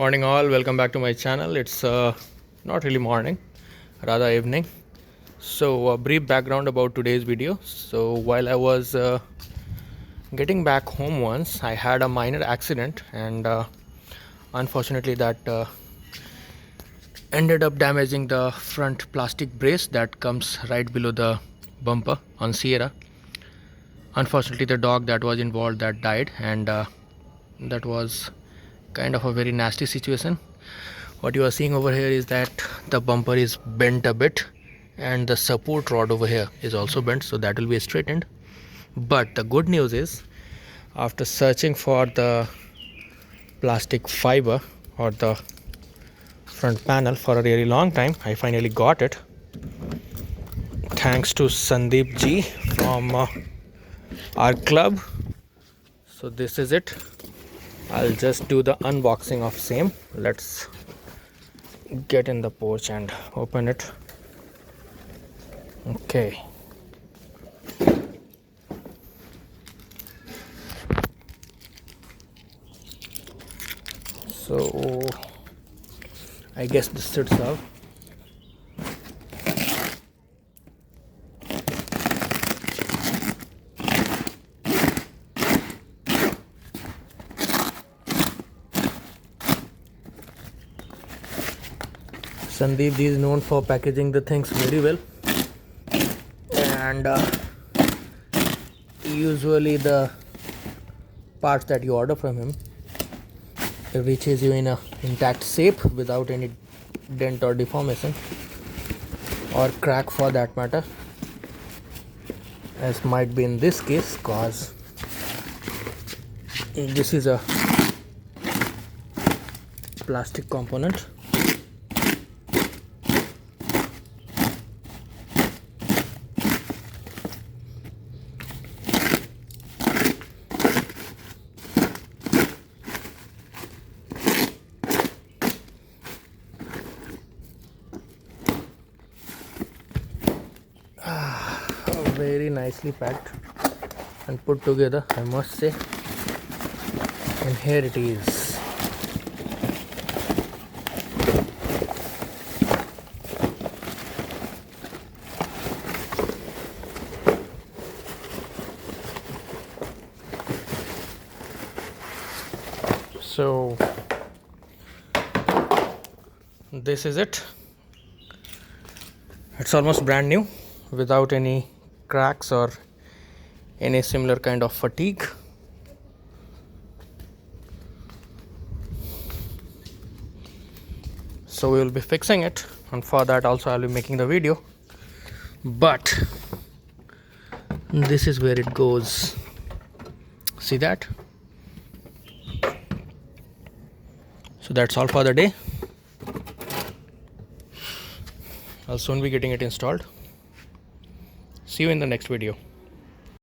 Morning all, welcome back to my channel. It's not really morning, rather evening. So a brief background about today's video. So while I was getting back home once, I had a minor accident, and unfortunately that ended up damaging the front plastic brace that comes right below the bumper on Sierra. Unfortunately, the dog that was involved that died, and that was kind of a very nasty situation. What you are seeing over here is that the bumper is bent a bit, and the support rod over here is also bent, so that will be straightened. But the good news is, after searching for the plastic fiber or the front panel for a really long time, I finally got it, thanks to Sandeep Ji from our club. So this is it. I'll just do the unboxing of same. Let's get in the porch and open it. Okay. So I guess this should serve. Sandeep Ji is known for packaging the things very well, and usually the parts that you order from him, it reaches you in a intact shape without any dent or deformation or crack for that matter, as might be in this case, cause this is a plastic component. Very nicely packed and put together, I must say. And here it is. So this is it. It's almost brand new, without any cracks or any similar kind of fatigue. So we will be fixing it, and for that also I'll be making the video. But this is where it goes. See that? So that's all for the day. I'll soon be getting it installed. See you in the next video.